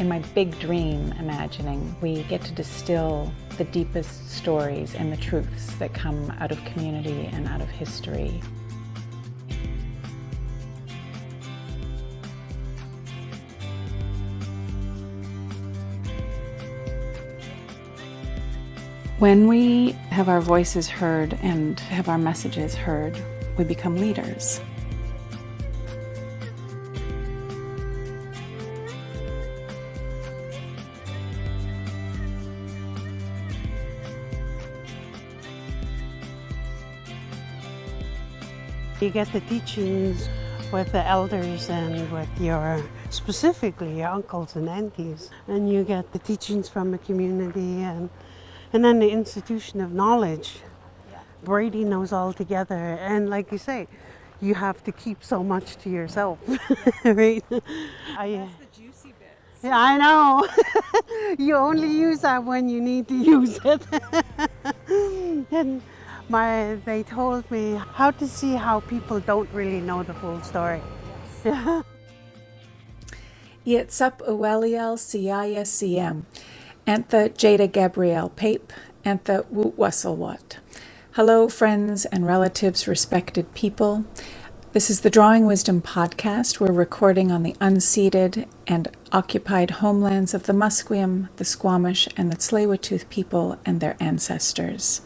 in my big dream imagining, we get to distill the deepest stories and the truths that come out of community and out of history. When we have our voices heard and have our messages heard, we become leaders. You get the teachings with the elders and with specifically your uncles and aunties. And you get the teachings from the community and then the institution of knowledge. Yeah. Braiding those all together. And like you say, you have to keep so much to yourself, right? That's the juicy bits. Yeah, I know. You only use that when you need to use it. And they told me how to see how people don't really know the full story. Yeah. Yitzap Uweliel Siyaya Siem, Antha Jada Gabrielle Pape, Antha Woot Wasselwat. Hello, friends and relatives, respected people. This is the Drawing Wisdom podcast. We're recording on the unceded and occupied homelands of the Musqueam, the Squamish, and the Tsleil-Waututh people and their ancestors.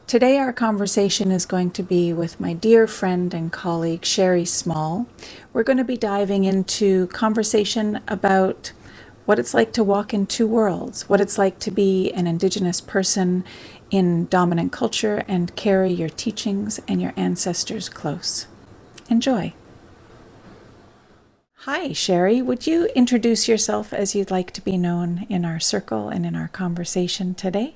Today our conversation is going to be with my dear friend and colleague Sherry Small. We're going to be diving into conversation about what it's like to walk in two worlds, what it's like to be an Indigenous person in dominant culture and carry your teachings and your ancestors close. Enjoy. Hi, Sherry. Would you introduce yourself as you'd like to be known in our circle and in our conversation today?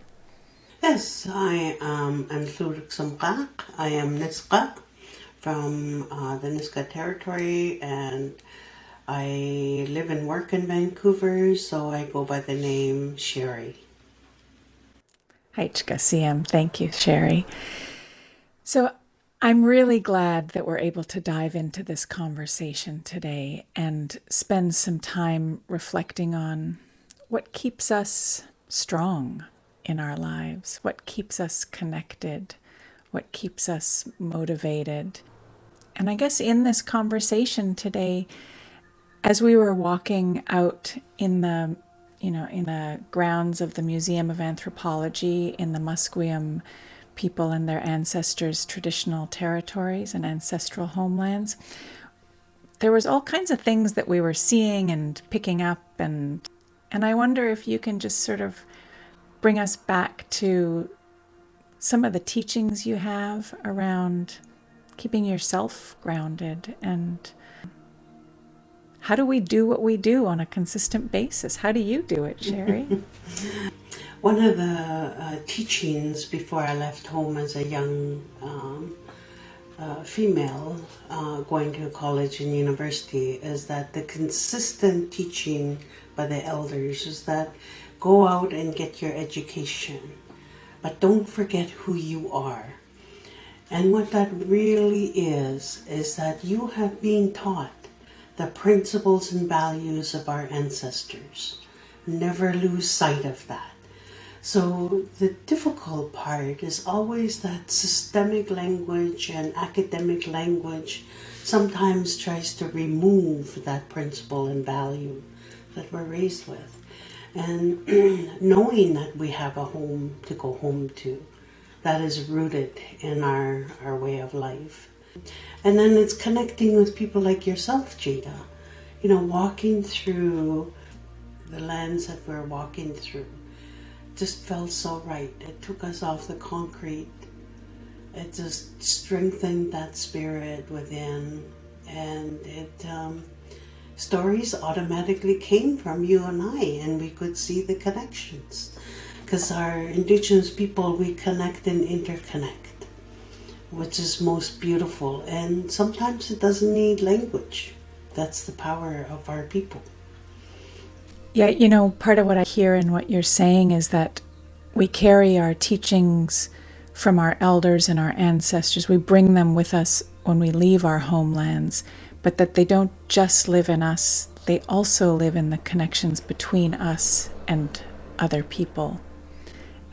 Yes, I am Lurik Sumqaq. I am Nisqa from the Nisqa territory, and I live and work in Vancouver, so I go by the name Sherry. Hi, Chkasiem. Thank you, Sherry. So I'm really glad that we're able to dive into this conversation today and spend some time reflecting on what keeps us strong in our lives, what keeps us connected, what keeps us motivated. And I guess in this conversation today, as we were walking out in the grounds of the Museum of Anthropology in the Musqueam people and their ancestors' traditional territories and ancestral homelands, there was all kinds of things that we were seeing and picking up, and I wonder if you can just sort of bring us back to some of the teachings you have around keeping yourself grounded, and how do we do what we do on a consistent basis? How do you do it, Sherry? One of the teachings before I left home as a young female going to college and university is that the consistent teaching by the elders is that go out and get your education, but don't forget who you are. And what that really is that you have been taught the principles and values of our ancestors. Never lose sight of that. So the difficult part is always that systemic language and academic language sometimes tries to remove that principle and value that we're raised with. And knowing that we have a home to go home to, that is rooted in our way of life. And then it's connecting with people like yourself, Jada. You know, walking through the lands that we're walking through just felt so right. It took us off the concrete. It just strengthened that spirit within. And stories automatically came from you and I, and we could see the connections. Because our Indigenous people, we connect and interconnect, which is most beautiful. And sometimes it doesn't need language. That's the power of our people. Yeah, you know, part of what I hear in what you're saying is that we carry our teachings from our elders and our ancestors. We bring them with us when we leave our homelands, but that they don't just live in us they also live in the connections between us and other people.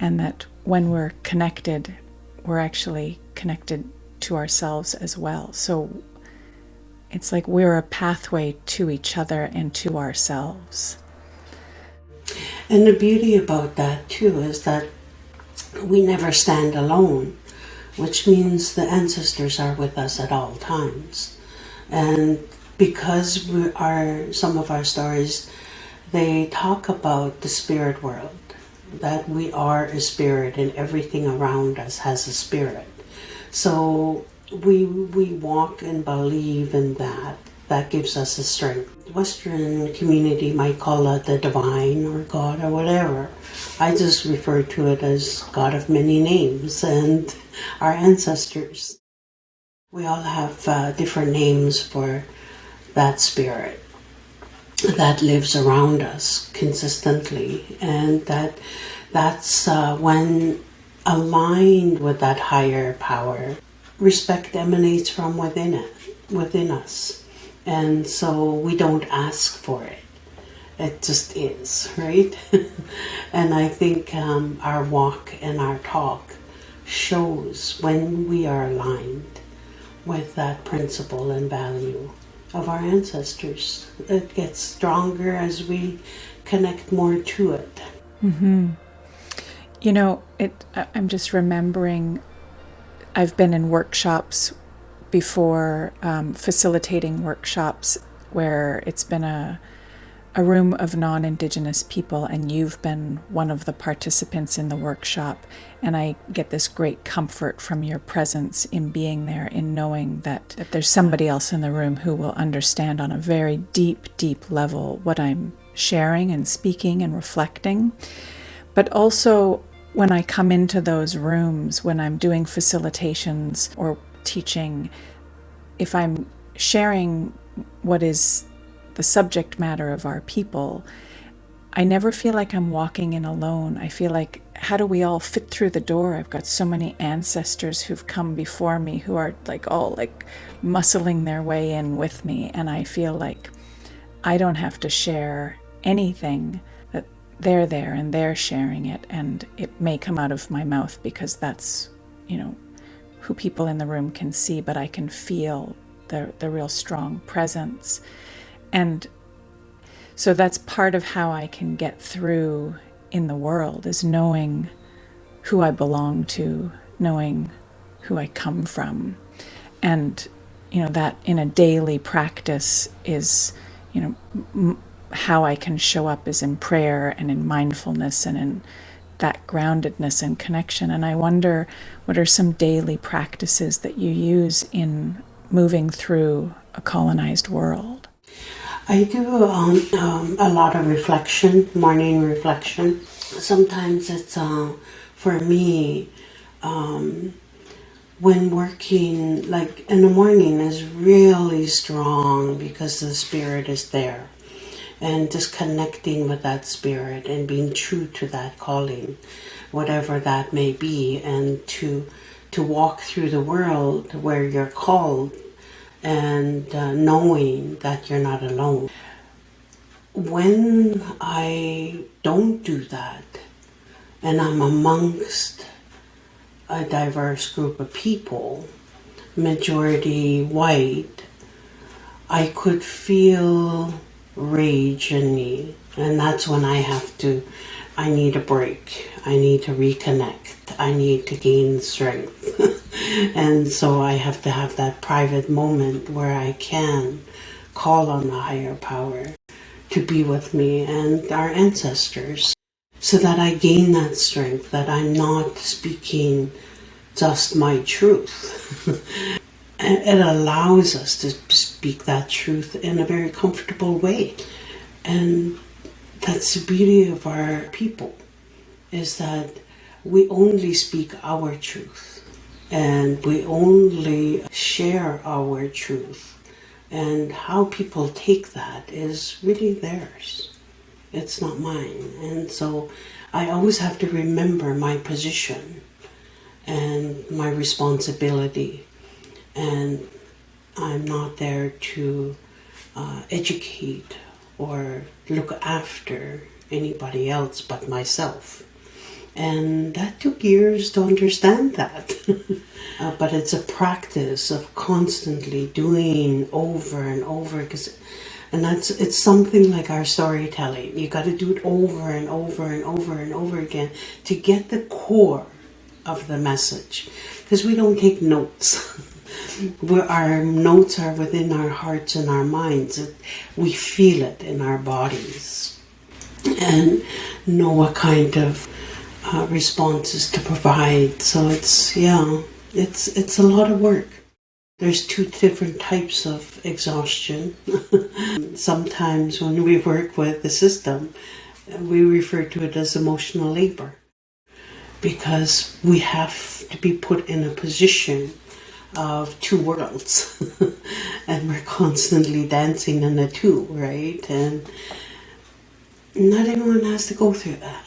And that when we're connected, we're actually connected to ourselves as well. So it's like we're a pathway to each other and to ourselves. And the beauty about that too is that we never stand alone, which means the ancestors are with us at all times. And because some of our stories, they talk about the spirit world, that we are a spirit and everything around us has a spirit. So we walk and believe in that. That gives us a strength. Western community might call it the divine or God or whatever. I just refer to it as God of many names and our ancestors. We all have different names for that spirit that lives around us consistently, and that's when aligned with that higher power, respect emanates from within us. And so we don't ask for it. It just is, right? And I think our walk and our talk shows when we are aligned with that principle and value of our ancestors. It gets stronger as we connect more to it. Mm-hmm. You know, I'm just remembering, I've been in workshops before, facilitating workshops where it's been a room of non-Indigenous people, and you've been one of the participants in the workshop, and I get this great comfort from your presence in being there, in knowing that there's somebody else in the room who will understand on a very deep, deep level what I'm sharing and speaking and reflecting. But also, when I come into those rooms, when I'm doing facilitations or teaching, if I'm sharing what is the subject matter of our people, I never feel like I'm walking in alone. I feel like, how do we all fit through the door? I've got so many ancestors who've come before me who are all muscling their way in with me, and I feel like I don't have to share anything, that they're there and they're sharing it, and it may come out of my mouth because that's, who people in the room can see, but I can feel the real strong presence. And so that's part of how I can get through in the world, is knowing who I belong to, knowing who I come from. And, that in a daily practice is, how I can show up is in prayer and in mindfulness and in that groundedness and connection. And I wonder, what are some daily practices that you use in moving through a colonized world? I do a lot of reflection, morning reflection. Sometimes it's, for me, when working, like in the morning, is really strong because the spirit is there. And just connecting with that spirit and being true to that calling, whatever that may be, and to walk through the world where you're called, and knowing that you're not alone. When I don't do that, and I'm amongst a diverse group of people, majority white, I could feel rage in me, and that's when I need a break. I need to reconnect. I need to gain strength. And so I have to have that private moment where I can call on the higher power to be with me and our ancestors, so that I gain that strength, that I'm not speaking just my truth. It allows us to speak that truth in a very comfortable way. And that's the beauty of our people, is that we only speak our truth, and we only share our truth. And how people take that is really theirs. It's not mine. And so I always have to remember my position and my responsibility. And I'm not there to educate or look after anybody else but myself. And that took years to understand that. But it's a practice of constantly doing over and over, and it's something like our storytelling. You got to do it over and over and over and over again to get the core of the message, because we don't take notes. Our notes are within our hearts and our minds. We feel it in our bodies and know what kind of responses to provide. So it's a lot of work. There's two different types of exhaustion. Sometimes when we work with the system, we refer to it as emotional labor, because we have to be put in a position of two worlds and we're constantly dancing in the two, right? And not everyone has to go through that.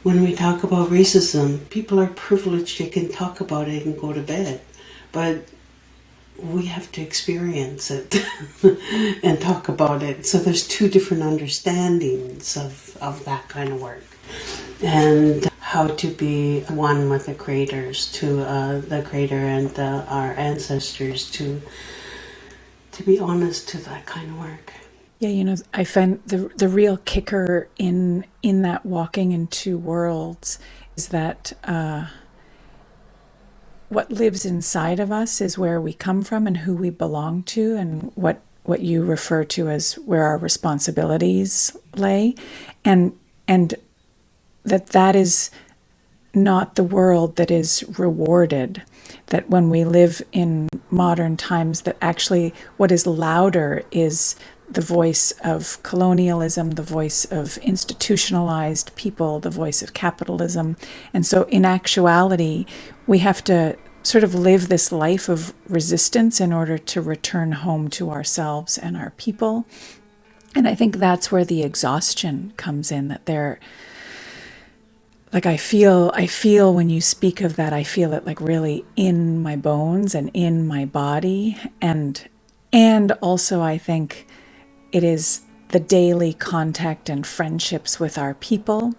When we talk about racism, people are privileged, they can talk about it and go to bed, but we have to experience it and talk about it. So there's two different understandings of that kind of work, and how to be one with the creators, to the creator and our ancestors, to be honest to that kind of work. Yeah, I find the real kicker in that walking in two worlds is that what lives inside of us is where we come from and who we belong to, and what you refer to as where our responsibilities lay, and that is not the world that is rewarded. That when we live in modern times, that actually what is louder is the voice of colonialism, the voice of institutionalized people, the voice of capitalism. And so in actuality, we have to sort of live this life of resistance in order to return home to ourselves and our people. And I think that's where the exhaustion comes in, that they're like, I feel when you speak of that, I feel it like really in my bones and in my body. And also I think it is the daily contact and friendships with our people,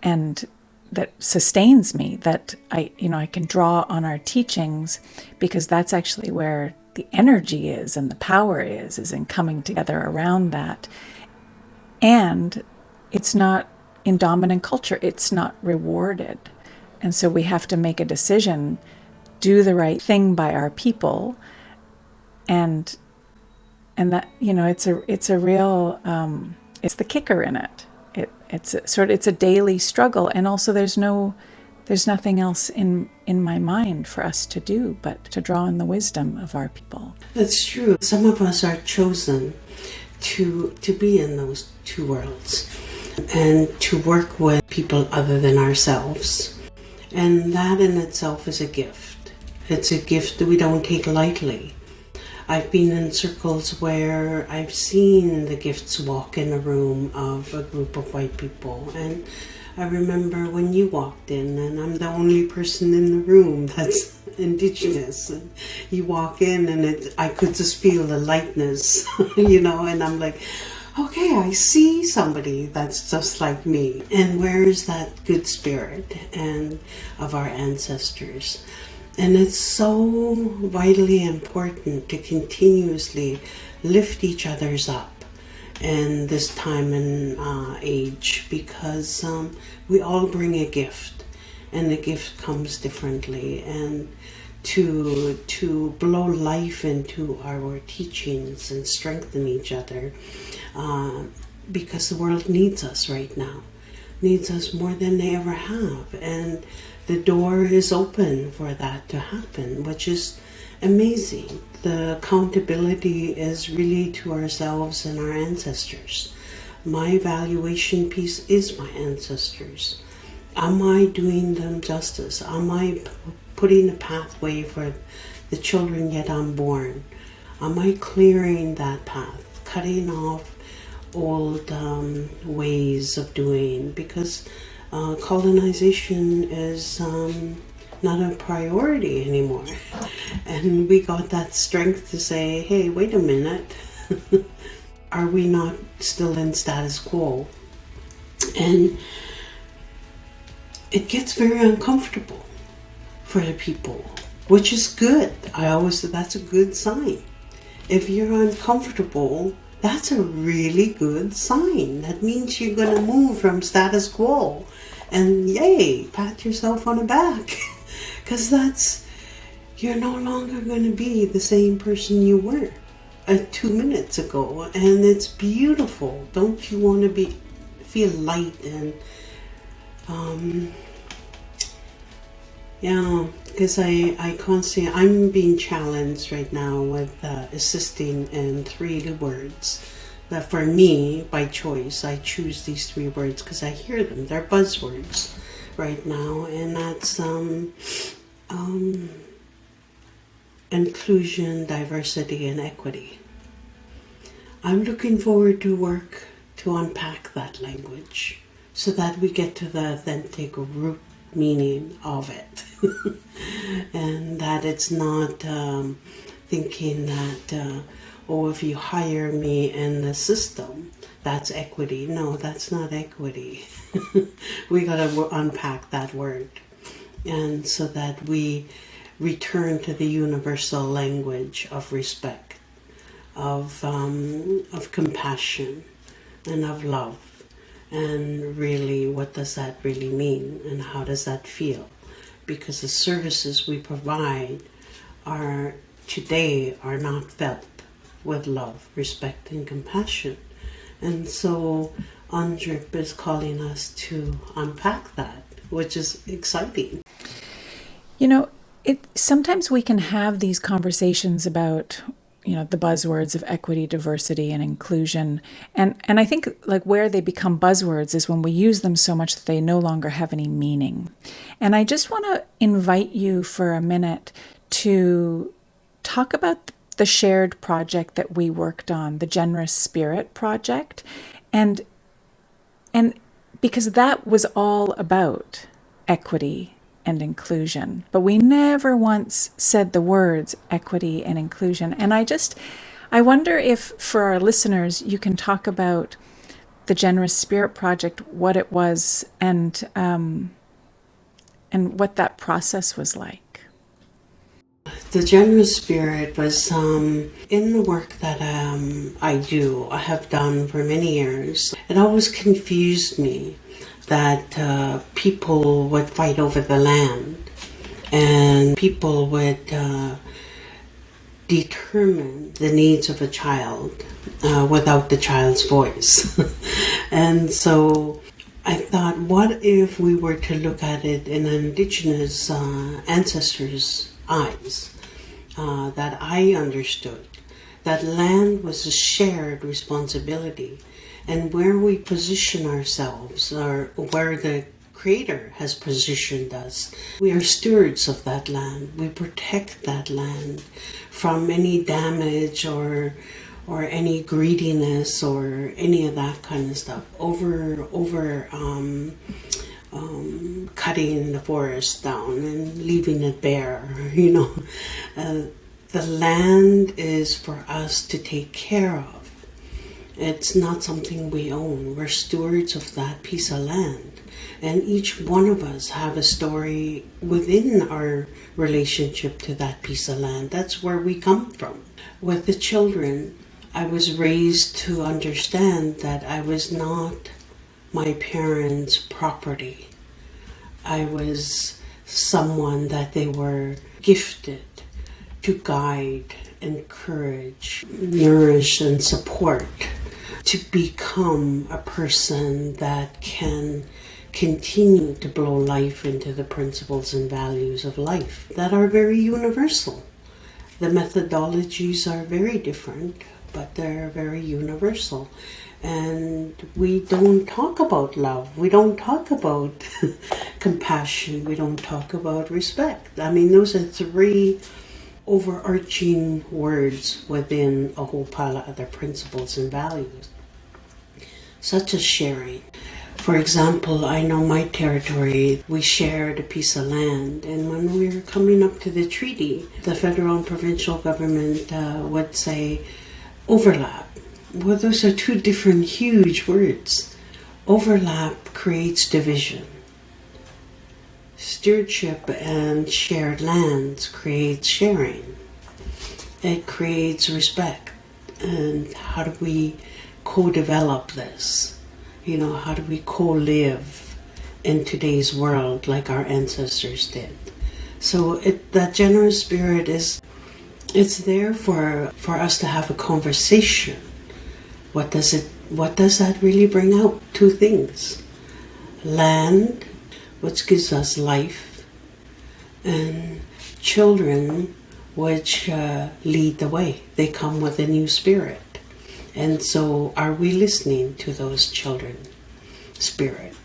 and that sustains me, that I can draw on our teachings, because that's actually where the energy is and the power is in coming together around that. And it's not in dominant culture, it's not rewarded. And so we have to make a decision, do the right thing by our people, and that, it's a real, it's the kicker in it. It's a daily struggle. And also there's nothing else in my mind for us to do but to draw on the wisdom of our people. That's true. Some of us are chosen to be in those two worlds and to work with people other than ourselves. And that in itself is a gift. It's a gift that we don't take lightly. I've been in circles where I've seen the gifts walk in a room of a group of white people. And I remember when you walked in, and I'm the only person in the room that's Indigenous. And you walk in and I could just feel the lightness, and I'm like, okay, I see somebody that's just like me. And where is that good spirit and of our ancestors? And it's so vitally important to continuously lift each other's up in this time and age, because we all bring a gift, and the gift comes differently. And to blow life into our teachings and strengthen each other, because the world needs us right now, needs us more than they ever have. And the door is open for that to happen, which is amazing. The accountability is really to ourselves and our ancestors. My evaluation piece is my ancestors. Am I doing them justice? Am I putting a pathway for the children yet unborn? Am I clearing that path, cutting off old ways of doing? Because colonization is not a priority anymore. And we got that strength to say, hey, wait a minute. are we not still in status quo? And it gets very uncomfortable for the people, which is good. I always say that's a good sign. If you're uncomfortable, that's a really good sign. That means you're going to move from status quo. And yay, pat yourself on the back. Because you're no longer going to be the same person you were 2 minutes ago. And it's beautiful. Don't you want to feel light and yeah, because I constantly, I'm being challenged right now with assisting in 3 words that for me, by choice, I choose these 3 words because I hear them. They're buzzwords right now, and that's inclusion, diversity, and equity. I'm looking forward to work to unpack that language so that we get to the authentic root meaning of it. And that it's not thinking that, if you hire me in the system, that's equity. No, that's not equity. We got to unpack that word. And so that we return to the universal language of respect, of compassion, and of love. And really, what does that really mean? And how does that feel? Because the services we provide today are not felt with love, respect, and compassion. And so UNDRIP is calling us to unpack that, which is exciting. You know, sometimes we can have these conversations about, the buzzwords of equity, diversity, and inclusion. And I think like where they become buzzwords is when we use them so much that they no longer have any meaning. And I just want to invite you for a minute to talk about the shared project that we worked on, the Generous Spirit Project. And because that was all about equity and inclusion, but we never once said the words equity and inclusion. And I wonder if for our listeners, you can talk about the Generous Spirit Project, what it was, and what that process was like. The Generous Spirit was in the work that I have done for many years. It always confused me that people would fight over the land and people would determine the needs of a child without the child's voice. And so I thought, what if we were to look at it in an Indigenous ancestors' eyes, that I understood that land was a shared responsibility, and where we position ourselves, or where the Creator has positioned us, we are stewards of that land. We protect that land from any damage or any greediness or any of that kind of stuff. Over cutting the forest down and leaving it bare, the land is for us to take care of. It's not something we own. We're stewards of that piece of land. And each one of us have a story within our relationship to that piece of land. That's where we come from. With the children, I was raised to understand that I was not my parents' property. I was someone that they were gifted to guide, encourage, nourish, and support, to become a person that can continue to blow life into the principles and values of life that are very universal. The methodologies are very different, but they're very universal. And we don't talk about love. We don't talk about compassion. We don't talk about respect. I mean, those are 3 overarching words within a whole pile of other principles and values, such as sharing. For example, I know my territory, we shared a piece of land, and when we were coming up to the treaty, the federal and provincial government would say overlap. Well, those are two different huge words. Overlap creates division. Stewardship and shared lands creates sharing. It creates respect. And how do we co-develop this? How do we co-live in today's world like our ancestors did? So that generous spirit it's there for us to have a conversation. What does that really bring out? Two things. Land, which gives us life, and children, which lead the way. They come with a new spirit. And so are we listening to those children? Spirit.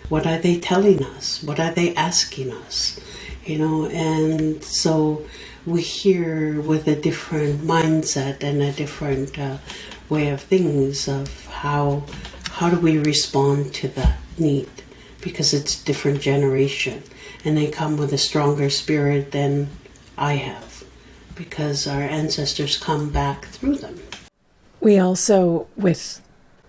What are they telling us? What are they asking us? And so we hear with a different mindset and a different way of things of how do we respond to that need, because it's a different generation and they come with a stronger spirit than I have, because our ancestors come back through them. We also,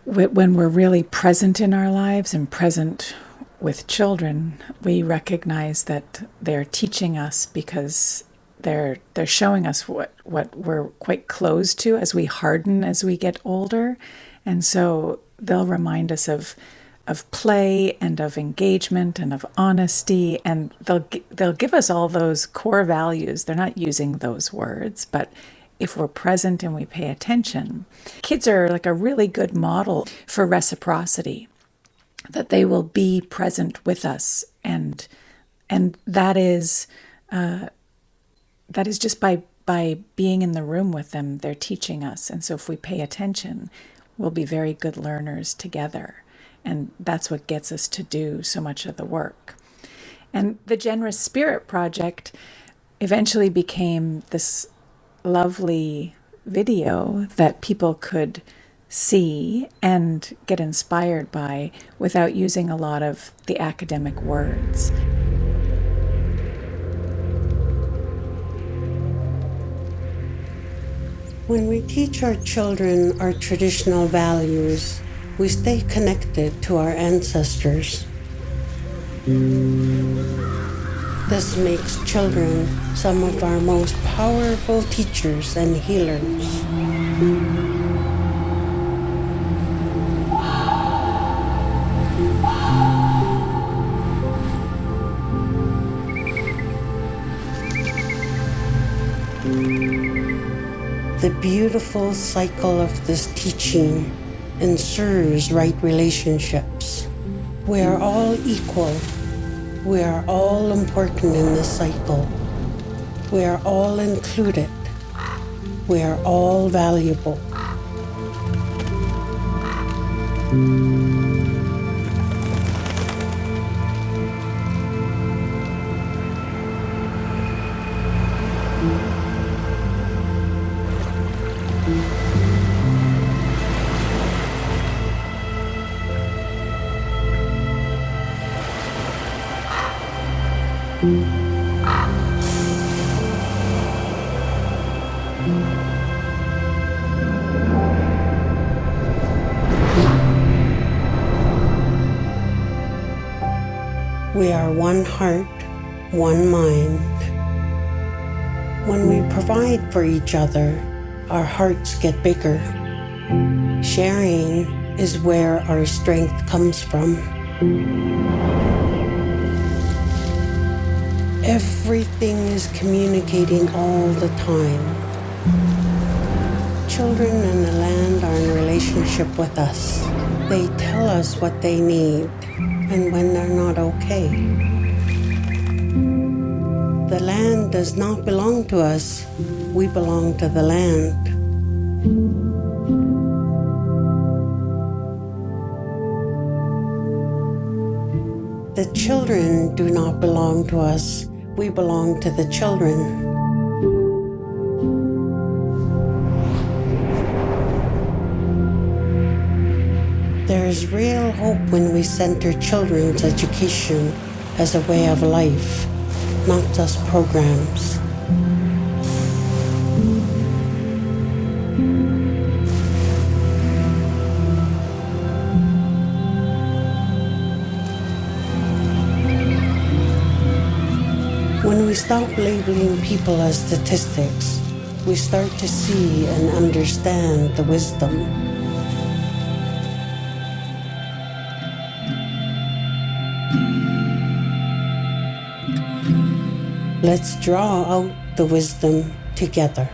when we're really present in our lives and present with children, we recognize that they're teaching us, because they're showing us what we're quite close to as we harden, as we get older. And so they'll remind us of play and of engagement and of honesty, and they'll give us all those core values. They're not using those words, but if we're present and we pay attention, kids are like a really good model for reciprocity, that they will be present with us, and that is just by being in the room with them, they're teaching us. And so if we pay attention, we'll be very good learners together. And that's what gets us to do so much of the work. And the Generous Spirit Project eventually became this lovely video that people could see and get inspired by without using a lot of the academic words. When we teach our children our traditional values, we stay connected to our ancestors. This makes children some of our most powerful teachers and healers. The beautiful cycle of this teaching ensures right relationships. We are all equal. We are all important in this cycle. We are all included. We are all valuable. We are one heart, one mind. When we provide for each other, our hearts get bigger. Sharing is where our strength comes from. Everything is communicating all the time. Children and the land are in relationship with us. They tell us what they need and when they're not okay. The land does not belong to us. We belong to the land. The children do not belong to us. We belong to the children. There is real hope when we center children's education as a way of life, not just programs. we stop labeling people as statistics, we start to see and understand the wisdom. Let's draw out the wisdom together.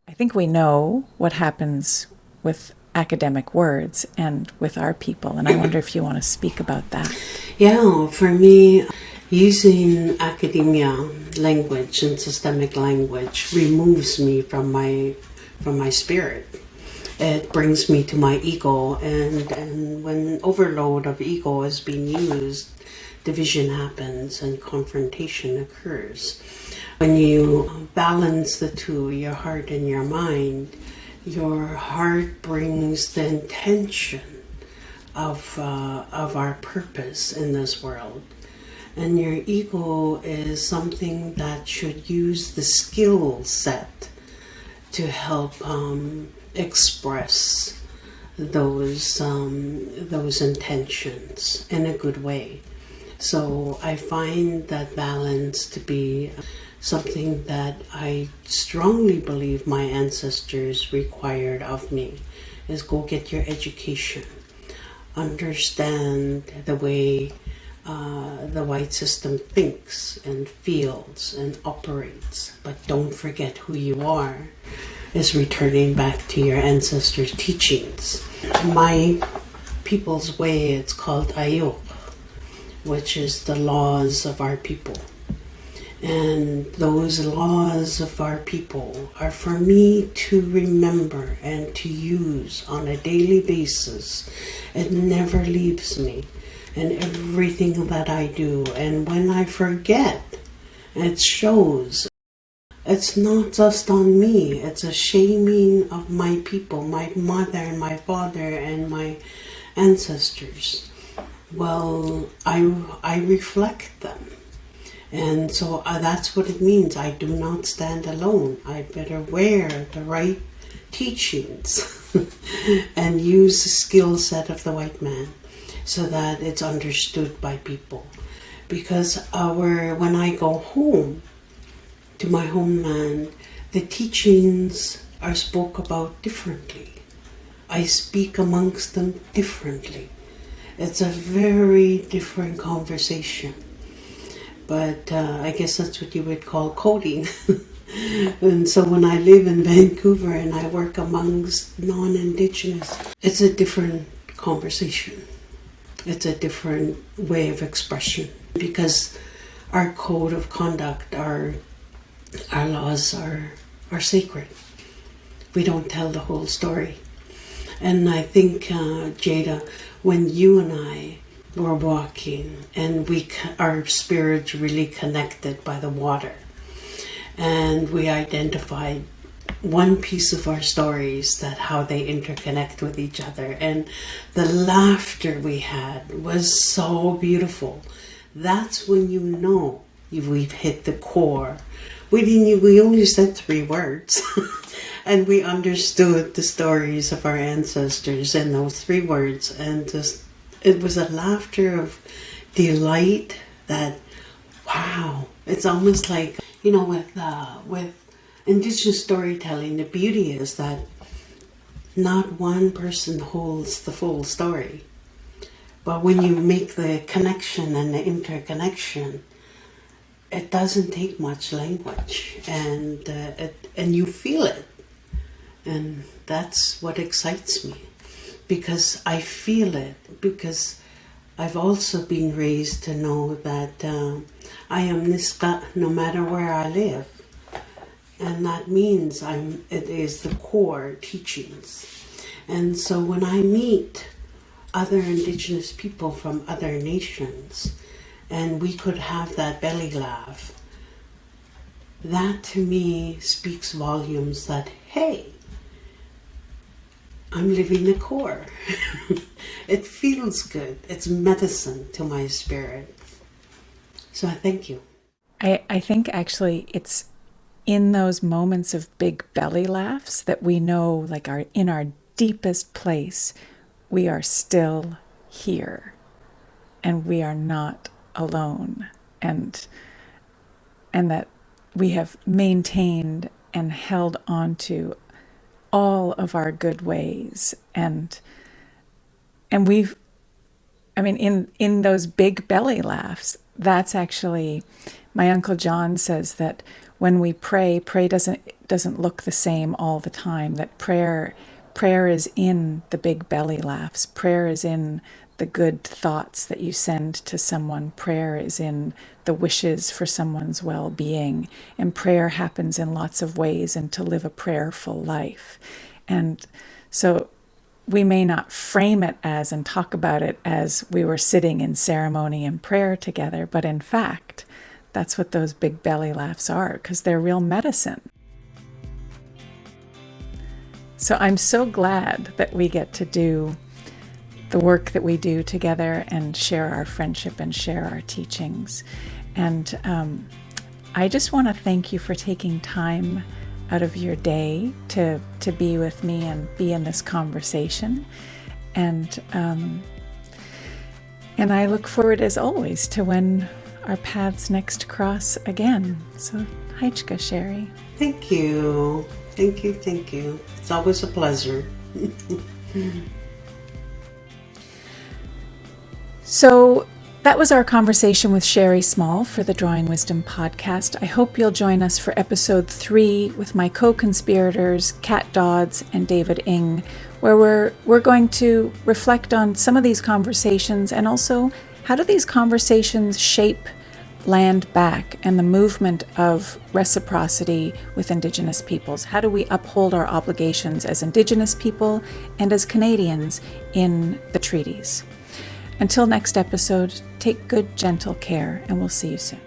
I think we know what happens with academic words and with our people, and I wonder if you want to speak about that. Yeah, for me, using academia language and systemic language removes me from my spirit. It brings me to my ego, and when overload of ego is being used, division happens and confrontation occurs. When you balance the two, your heart and your mind, your heart brings the intention of our purpose in this world. And your ego is something that should use the skill set to help express those intentions in a good way. So I find that balance to be something that I strongly believe my ancestors required of me, is go get your education. Understand the way the white system thinks and feels and operates, but don't forget who you are, is returning back to your ancestors' teachings. My people's way, it's called Ayuk, which is the laws of our people. And those laws of our people are for me to remember and to use on a daily basis. It never leaves me in everything that I do. And when I forget, it shows. It's not just on me. It's a shaming of my people, my mother and my father and my ancestors. Well, I reflect them. And so that's what it means. I do not stand alone. I better wear the right teachings and use the skill set of the white man so that it's understood by people. Because when I go home to my homeland, the teachings are spoke about differently. I speak amongst them differently. It's a very different conversation. But I guess that's what you would call coding. And so when I live in Vancouver and I work amongst non-Indigenous, it's a different conversation. It's a different way of expression. Because our code of conduct, our laws are sacred. We don't tell the whole story. And I think, Jada, when you and I were walking and our spirits really connected by the water, and we identified one piece of our stories, that how they interconnect with each other, and the laughter we had was so beautiful. That's when you know we've hit the core. We only said 3 words and we understood the stories of our ancestors in those 3 words, and just it was a laughter of delight that, wow, it's almost like, with Indigenous storytelling, the beauty is that not one person holds the full story. But when you make the connection and the interconnection, it doesn't take much language, and you feel it. And that's what excites me, because I feel it, because I've also been raised to know that I am Niska no matter where I live. And that means it is the core teachings. And so when I meet other Indigenous people from other nations, and we could have that belly laugh, that to me speaks volumes that, hey, I'm living the core. It feels good. It's medicine to my spirit. So I thank you. I think actually it's in those moments of big belly laughs that we know, like, in our deepest place, we are still here and we are not alone, and that we have maintained and held on to all of our good ways, and we've, I mean, in those big belly laughs, that's actually, my Uncle John says that when we pray doesn't look the same all the time. That prayer is in the big belly laughs. Prayer is in the good thoughts that you send to someone. Prayer is in the wishes for someone's well-being. And prayer happens in lots of ways, and to live a prayerful life. And so we may not frame it as and talk about it as we were sitting in ceremony and prayer together, but in fact, that's what those big belly laughs are, because they're real medicine. So I'm so glad that we get to do the work that we do together and share our friendship and share our teachings. And I just want to thank you for taking time out of your day to be with me and be in this conversation. And I look forward, as always, to when our paths next cross again. So, Heichka, Sherry. Thank you. Thank you. Thank you. It's always a pleasure. So that was our conversation with Sherry Small for the Drawing Wisdom podcast. I hope you'll join us for episode 3 with my co-conspirators, Kat Dodds and David Ng, where we're going to reflect on some of these conversations, and also how do these conversations shape land back and the movement of reciprocity with Indigenous peoples? How do we uphold our obligations as Indigenous people and as Canadians in the treaties? Until next episode, take good, gentle care, and we'll see you soon.